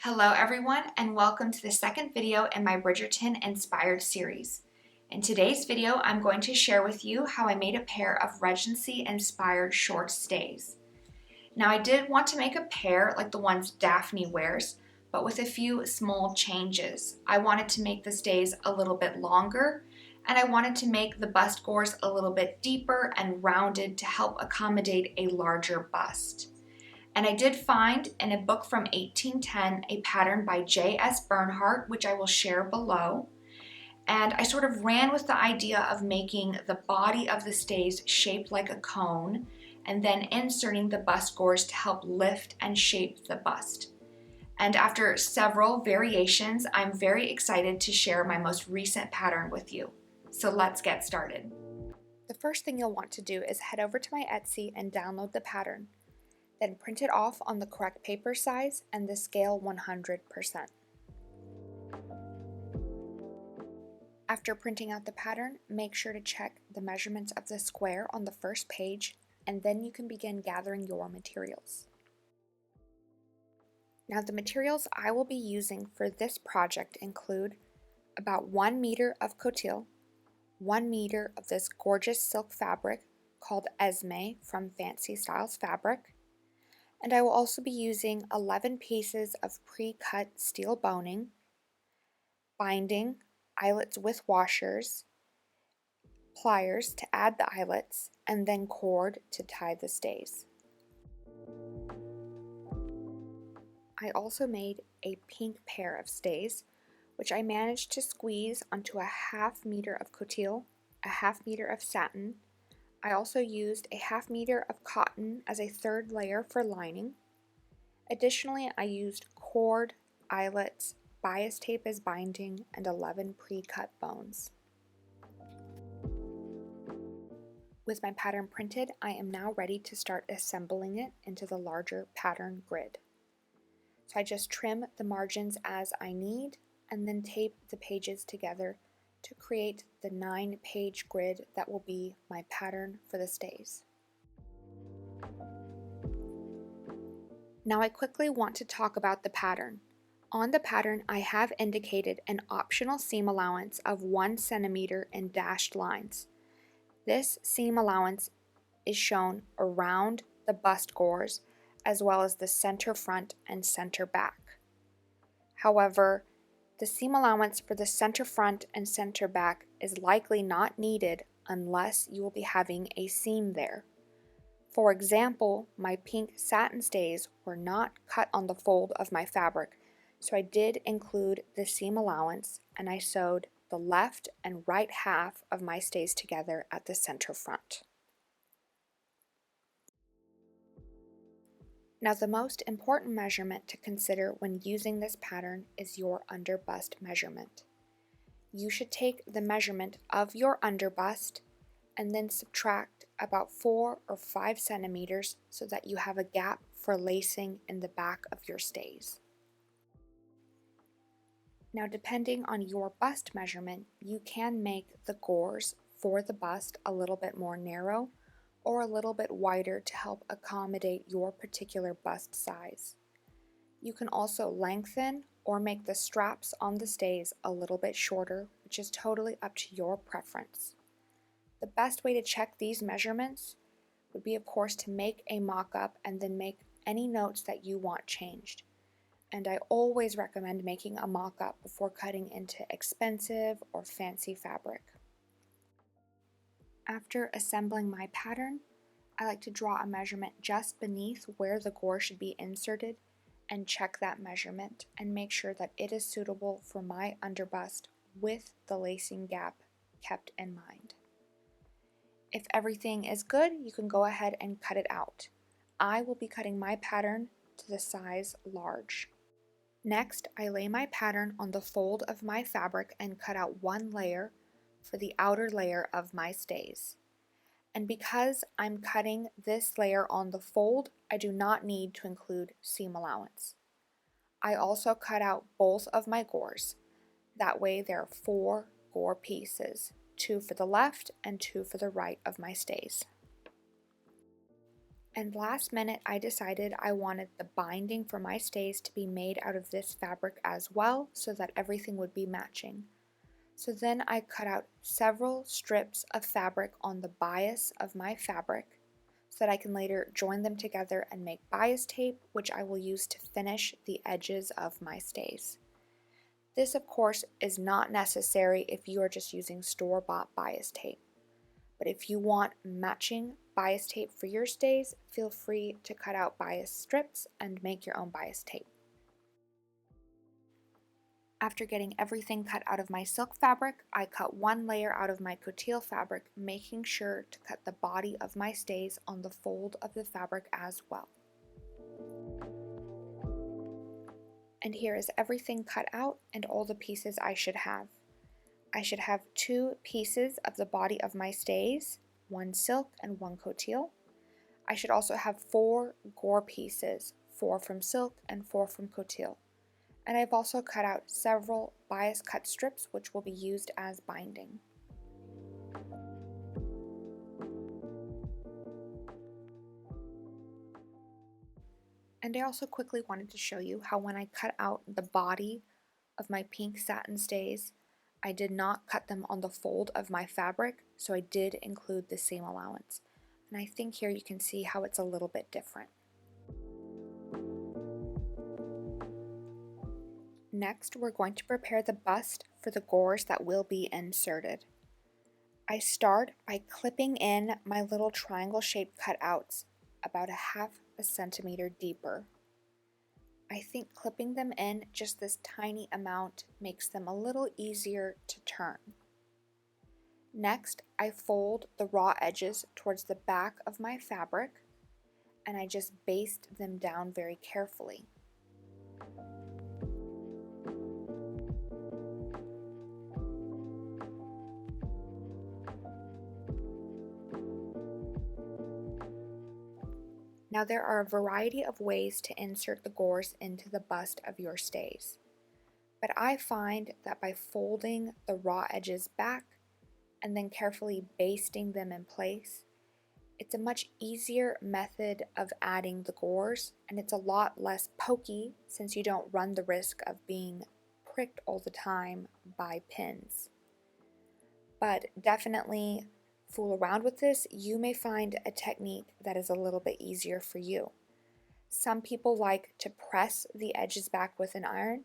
Hello everyone and welcome to the second video in my Bridgerton Inspired series. In today's video, I'm going to share with you how I made a pair of Regency Inspired short stays. Now I did want to make a pair like the ones Daphne wears, but with a few small changes. I wanted to make the stays a little bit longer, and I wanted to make the bust gores a little bit deeper and rounded to help accommodate a larger bust. And I did find in a book from 1810 a pattern by J.S. Berhardt, which I will share below. And I sort of ran with the idea of making the body of the stays shaped like a cone and then inserting the bust gores to help lift and shape the bust. And after several variations, I'm very excited to share my most recent pattern with you. So let's get started. The first thing you'll want to do is head over to my Etsy and download the pattern. Then print it off on the correct paper size and the scale 100%. After printing out the pattern, make sure to check the measurements of the square on the first page, and then you can begin gathering your materials. Now the materials I will be using for this project include about 1 meter of coutil, 1 meter of this gorgeous silk fabric called Esme from Fancy Styles Fabric, and I will also be using 11 pieces of pre-cut steel boning, binding, eyelets with washers, pliers to add the eyelets, and then cord to tie the stays. I also made a pink pair of stays, which I managed to squeeze onto a 1/2 meter of coutil, a 1/2 meter of satin. I also used a 1/2 meter of cotton as a third layer for lining. Additionally, I used cord, eyelets, bias tape as binding, and 11 pre-cut bones. With my pattern printed, I am now ready to start assembling it into the larger pattern grid. So I just trim the margins as I need and then tape the pages together to create the 9-page grid that will be my pattern for the stays. Now I quickly want to talk about the pattern. On the pattern, I have indicated an optional seam allowance of 1 centimeter in dashed lines. This seam allowance is shown around the bust gores as well as the center front and center back. However, the seam allowance for the center front and center back is likely not needed unless you will be having a seam there. For example, my pink satin stays were not cut on the fold of my fabric, so I did include the seam allowance and I sewed the left and right half of my stays together at the center front. Now the most important measurement to consider when using this pattern is your underbust measurement. You should take the measurement of your underbust and then subtract about 4 or 5 centimeters so that you have a gap for lacing in the back of your stays. Now depending on your bust measurement, you can make the gores for the bust a little bit more narrow or a little bit wider to help accommodate your particular bust size. You can also lengthen or make the straps on the stays a little bit shorter, which is totally up to your preference. The best way to check these measurements would be, of course, to make a mock-up and then make any notes that you want changed. And I always recommend making a mock-up before cutting into expensive or fancy fabric. After assembling my pattern, I like to draw a measurement just beneath where the gore should be inserted and check that measurement and make sure that it is suitable for my underbust with the lacing gap kept in mind. If everything is good, you can go ahead and cut it out. I will be cutting my pattern to the size large. Next, I lay my pattern on the fold of my fabric and cut out 1 layer for the outer layer of my stays. And because I'm cutting this layer on the fold, I do not need to include seam allowance. I also cut out both of my gores. That way there are 4 gore pieces, 2 for the left and 2 for the right of my stays. And last minute I decided I wanted the binding for my stays to be made out of this fabric as well so that everything would be matching. So then I cut out several strips of fabric on the bias of my fabric so that I can later join them together and make bias tape, which I will use to finish the edges of my stays. This, of course, is not necessary if you are just using store-bought bias tape. But if you want matching bias tape for your stays, feel free to cut out bias strips and make your own bias tape. After getting everything cut out of my silk fabric, I cut one layer out of my coutil fabric, making sure to cut the body of my stays on the fold of the fabric as well. And here is everything cut out and all the pieces I should have. I should have 2 pieces of the body of my stays, 1 silk and 1 coutil. I should also have 4 gore pieces, 4 from silk and 4 from coutil. And I've also cut out several bias cut strips which will be used as binding. And I also quickly wanted to show you how when I cut out the body of my pink satin stays, I did not cut them on the fold of my fabric, so I did include the seam allowance. And I think here you can see how it's a little bit different. Next, we're going to prepare the bust for the gores that will be inserted. I start by clipping in my little triangle-shaped cutouts about a half a centimeter deeper. I think clipping them in just this tiny amount makes them a little easier to turn. Next, I fold the raw edges towards the back of my fabric and I just baste them down very carefully. Now there are a variety of ways to insert the gores into the bust of your stays, but I find that by folding the raw edges back and then carefully basting them in place, it's a much easier method of adding the gores, and it's a lot less pokey since you don't run the risk of being pricked all the time by pins. But definitely fool around with this. You may find a technique that is a little bit easier for you. Some people like to press the edges back with an iron,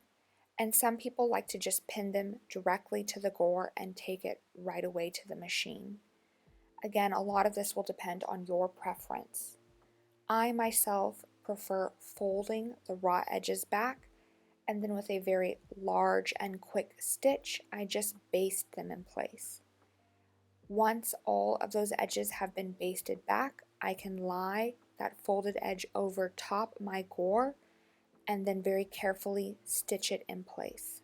and some people like to just pin them directly to the gore and take it right away to the machine. Again, a lot of this will depend on your preference. I myself prefer folding the raw edges back, and then with a very large and quick stitch, I just baste them in place. Once all of those edges have been basted back, I can lie that folded edge over top my gore and then very carefully stitch it in place.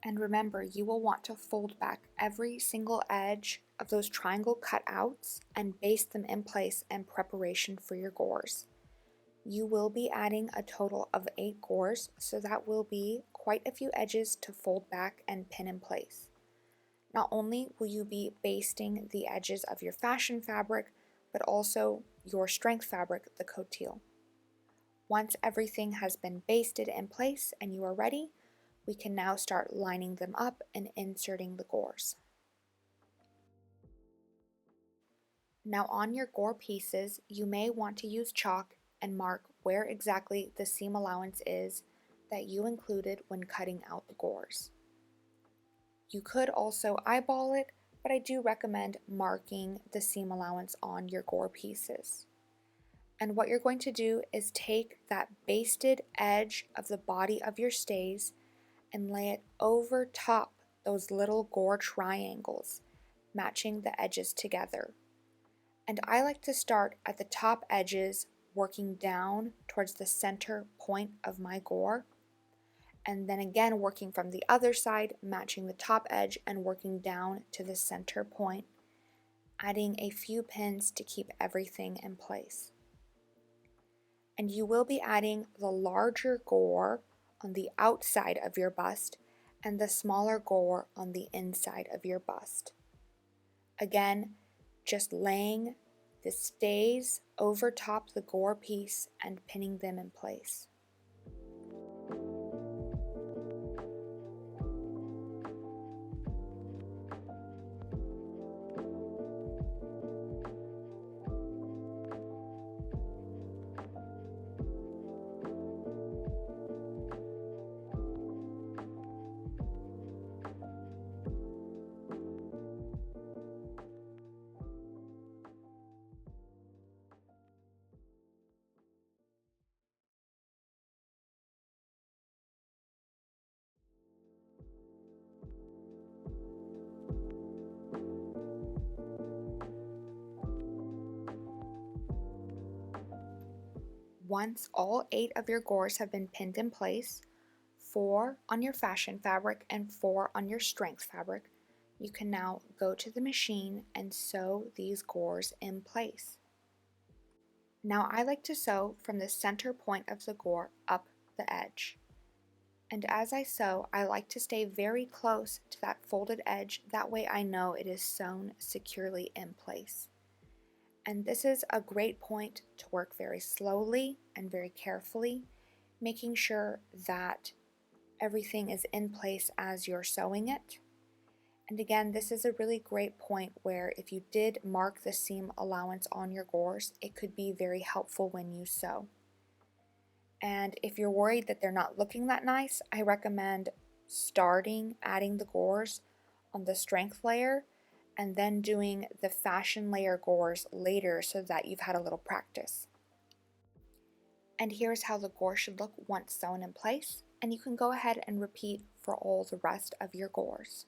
And remember, you will want to fold back every single edge of those triangle cutouts and baste them in place in preparation for your gores. You will be adding a total of 8 gores, so that will be quite a few edges to fold back and pin in place. Not only will you be basting the edges of your fashion fabric, but also your strength fabric, the coutil. Once everything has been basted in place and you are ready, we can now start lining them up and inserting the gores. Now on your gore pieces, you may want to use chalk and mark where exactly the seam allowance is that you included when cutting out the gores. You could also eyeball it, but I do recommend marking the seam allowance on your gore pieces. And what you're going to do is take that basted edge of the body of your stays and lay it over top those little gore triangles, matching the edges together. And I like to start at the top edges working down towards the center point of my gore, and then again working from the other side, matching the top edge and working down to the center point, adding a few pins to keep everything in place. And you will be adding the larger gore on the outside of your bust and the smaller gore on the inside of your bust. Again, just laying the stays over top the gore piece and pinning them in place. Once all 8 of your gores have been pinned in place, 4 on your fashion fabric and 4 on your strength fabric, you can now go to the machine and sew these gores in place. Now I like to sew from the center point of the gore up the edge. And as I sew, I like to stay very close to that folded edge, that way I know it is sewn securely in place. And this is a great point to work very slowly and very carefully, making sure that everything is in place as you're sewing it. And again, this is a really great point where if you did mark the seam allowance on your gores, it could be very helpful when you sew. And if you're worried that they're not looking that nice, I recommend starting adding the gores on the strength layer and then doing the fashion layer gores later so that you've had a little practice. And here's how the gore should look once sewn in place, and you can go ahead and repeat for all the rest of your gores.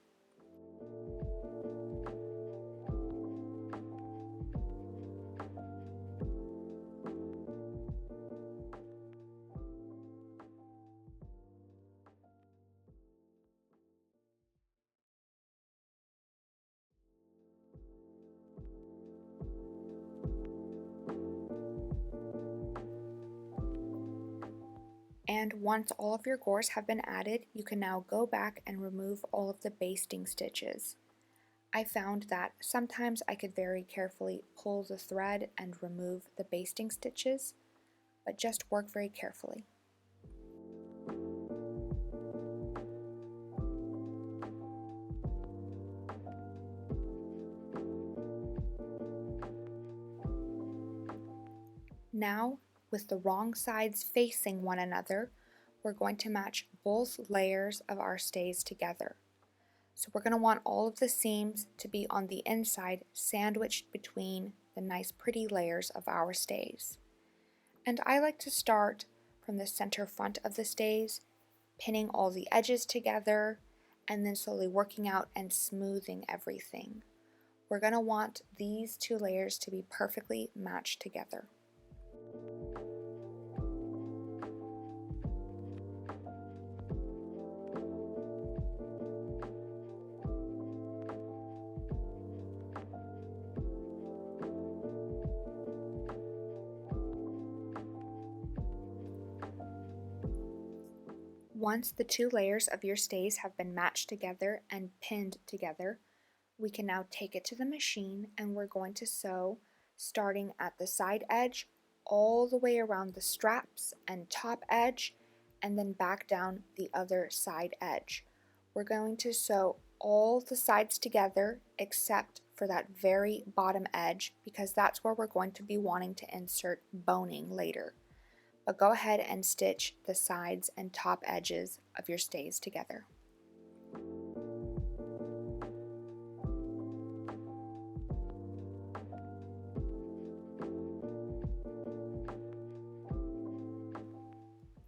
And once all of your gores have been added, you can now go back and remove all of the basting stitches. I found that sometimes I could very carefully pull the thread and remove the basting stitches, but just work very carefully. Now, with the wrong sides facing one another, we're going to match both layers of our stays together. So we're going to want all of the seams to be on the inside, sandwiched between the nice pretty layers of our stays. And I like to start from the center front of the stays, pinning all the edges together, and then slowly working out and smoothing everything. We're going to want these 2 layers to be perfectly matched together. Once the 2 layers of your stays have been matched together and pinned together, we can now take it to the machine and we're going to sew starting at the side edge all the way around the straps and top edge and then back down the other side edge. We're going to sew all the sides together except for that very bottom edge because that's where we're going to be wanting to insert boning later. But go ahead and stitch the sides and top edges of your stays together.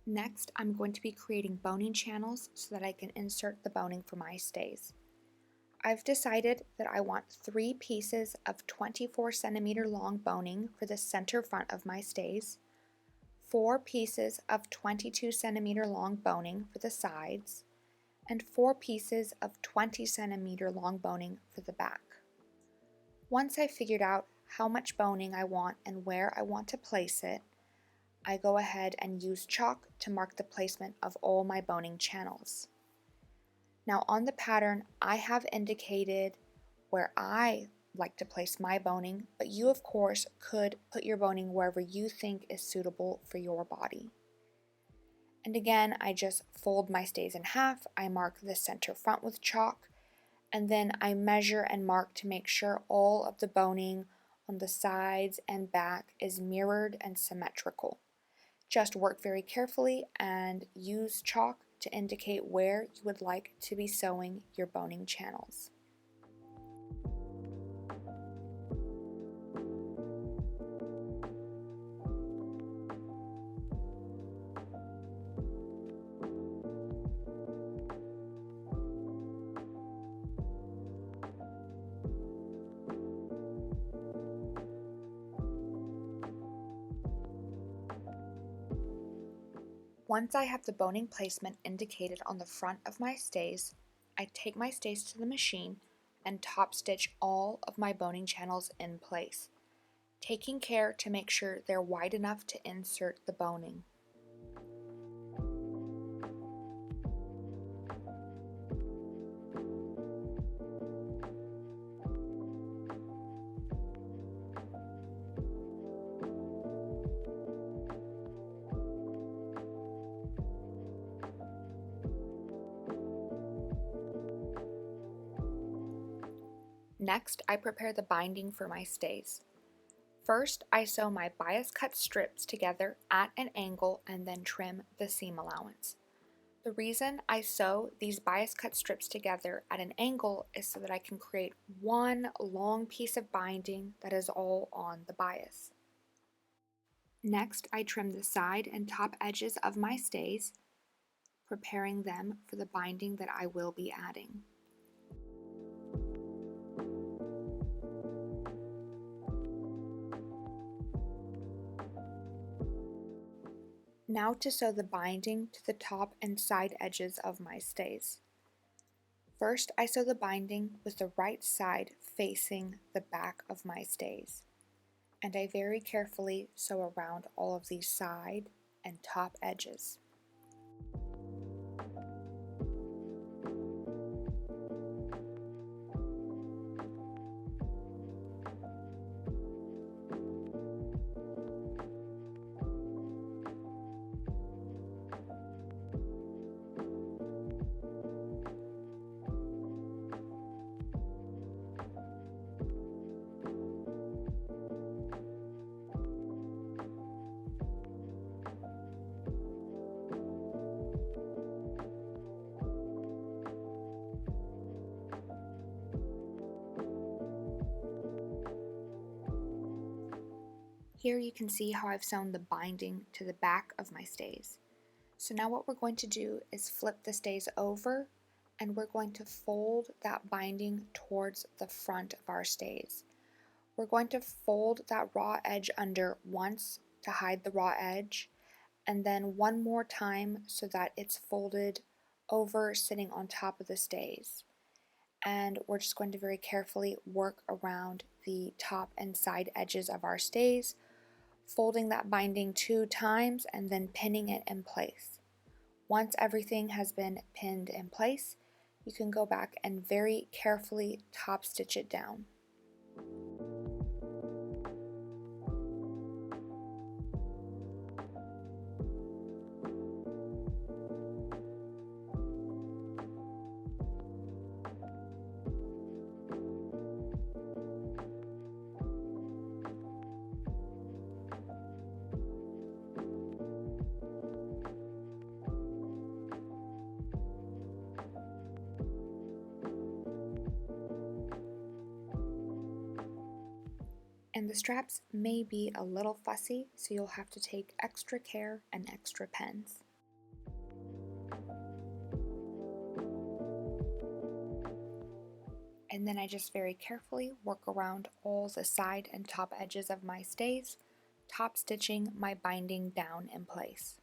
Next, I'm going to be creating boning channels so that I can insert the boning for my stays. I've decided that I want 3 pieces of 24 centimeter long boning for the center front of my stays. 4 pieces of 22 centimeter long boning for the sides, and 4 pieces of 20 centimeter long boning for the back. Once I figured out how much boning I want and where I want to place it, I go ahead and use chalk to mark the placement of all my boning channels. Now on the pattern, I have indicated where I like to place my boning, but you of course could put your boning wherever you think is suitable for your body. And again, I just fold my stays in half, I mark the center front with chalk, and then I measure and mark to make sure all of the boning on the sides and back is mirrored and symmetrical. Just work very carefully and use chalk to indicate where you would like to be sewing your boning channels. Once I have the boning placement indicated on the front of my stays, I take my stays to the machine and top stitch all of my boning channels in place, taking care to make sure they're wide enough to insert the boning. Next, I prepare the binding for my stays. First, I sew my bias cut strips together at an angle and then trim the seam allowance. The reason I sew these bias cut strips together at an angle is so that I can create one long piece of binding that is all on the bias. Next, I trim the side and top edges of my stays, preparing them for the binding that I will be adding. Now to sew the binding to the top and side edges of my stays. First, I sew the binding with the right side facing the back of my stays, and I very carefully sew around all of these side and top edges. Here you can see how I've sewn the binding to the back of my stays. So now what we're going to do is flip the stays over, and we're going to fold that binding towards the front of our stays. We're going to fold that raw edge under once to hide the raw edge, and then one more time so that it's folded over sitting on top of the stays. And we're just going to very carefully work around the top and side edges of our stays, folding that binding 2 times and then pinning it in place. Once everything has been pinned in place, you can go back and very carefully top stitch it down. And the straps may be a little fussy, so you'll have to take extra care and extra pens. And then I just very carefully work around all the side and top edges of my stays, top stitching my binding down in place.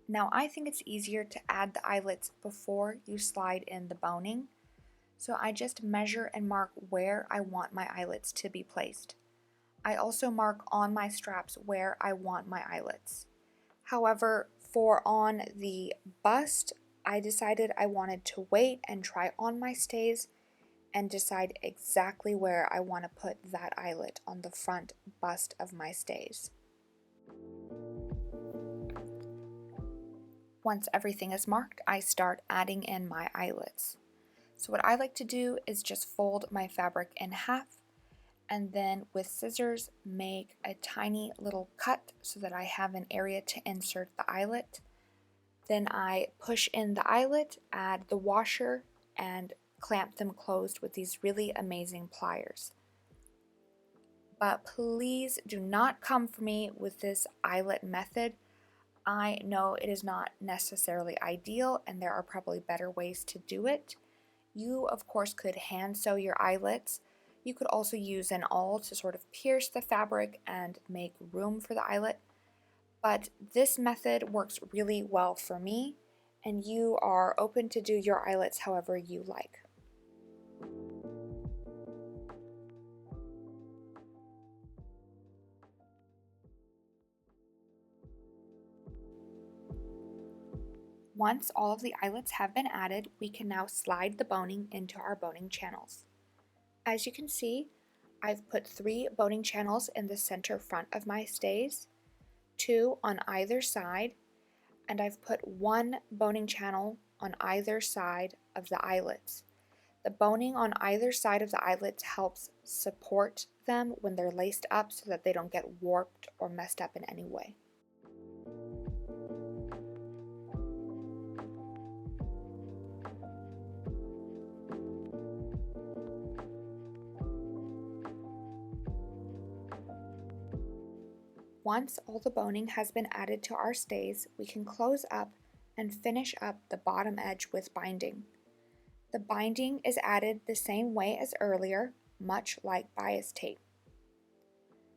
Now I think it's easier to add the eyelets before you slide in the boning, so I just measure and mark where I want my eyelets to be placed. I also mark on my straps where I want my eyelets. However, for on the bust, I decided I wanted to wait and try on my stays and decide exactly where I want to put that eyelet on the front bust of my stays. Once everything is marked, I start adding in my eyelets. So what I like to do is just fold my fabric in half and then with scissors make a tiny little cut so that I have an area to insert the eyelet. Then I push in the eyelet, add the washer, and clamp them closed with these really amazing pliers. But please do not come for me with this eyelet method. I know it is not necessarily ideal and there are probably better ways to do it. You, of course, could hand sew your eyelets. You could also use an awl to sort of pierce the fabric and make room for the eyelet. But this method works really well for me, and you are open to do your eyelets however you like. Once all of the eyelets have been added, we can now slide the boning into our boning channels. As you can see, I've put 3 boning channels in the center front of my stays, 2 on either side, and I've put 1 boning channel on either side of the eyelets. The boning on either side of the eyelets helps support them when they're laced up so that they don't get warped or messed up in any way. Once all the boning has been added to our stays, we can close up and finish up the bottom edge with binding. The binding is added the same way as earlier, much like bias tape.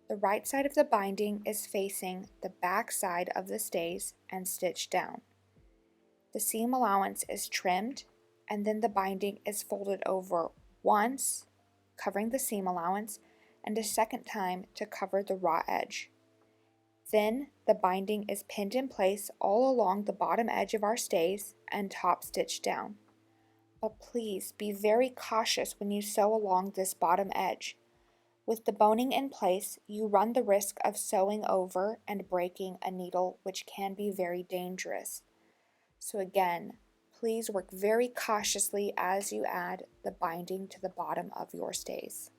The right side of the binding is facing the back side of the stays and stitched down. The seam allowance is trimmed, and then the binding is folded over once, covering the seam allowance, and a second time to cover the raw edge. Then the binding is pinned in place all along the bottom edge of our stays and top stitched down. But please be very cautious when you sew along this bottom edge. With the boning in place, you run the risk of sewing over and breaking a needle, which can be very dangerous. So again, please work very cautiously as you add the binding to the bottom of your stays.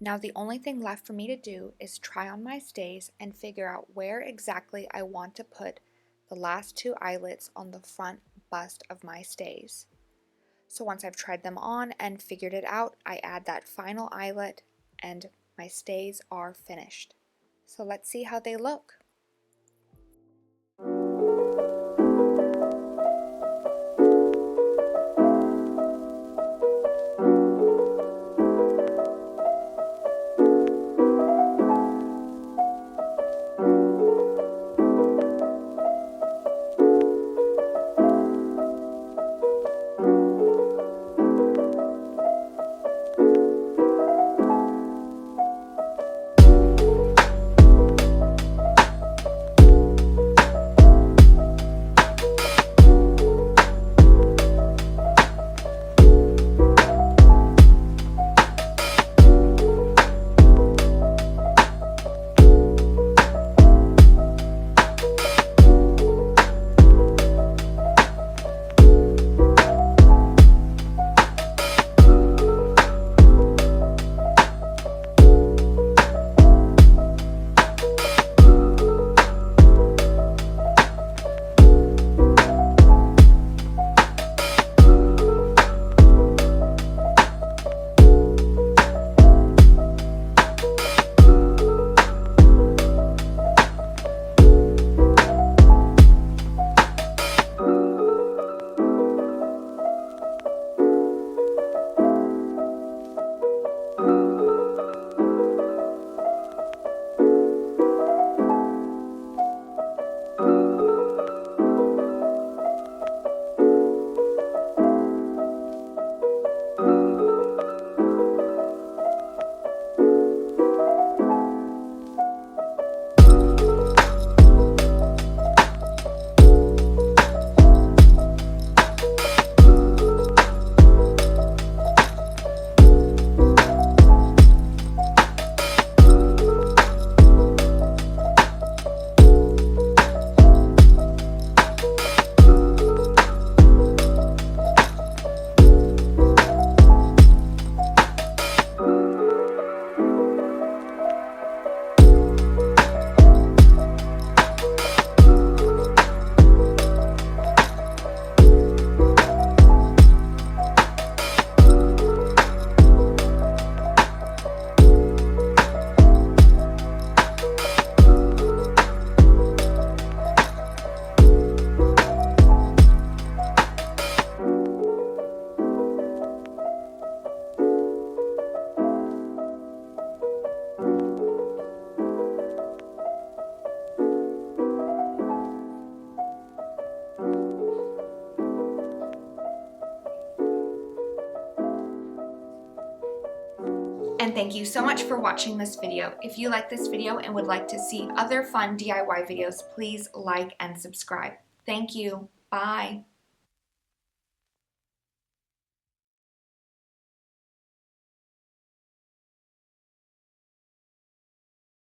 Now the only thing left for me to do is try on my stays and figure out where exactly I want to put the last 2 eyelets on the front bust of my stays. So once I've tried them on and figured it out, I add that final eyelet and my stays are finished. So let's see how they look. And thank you so much for watching this video. If you like this video and would like to see other fun DIY videos, please like and subscribe. Thank you. Bye.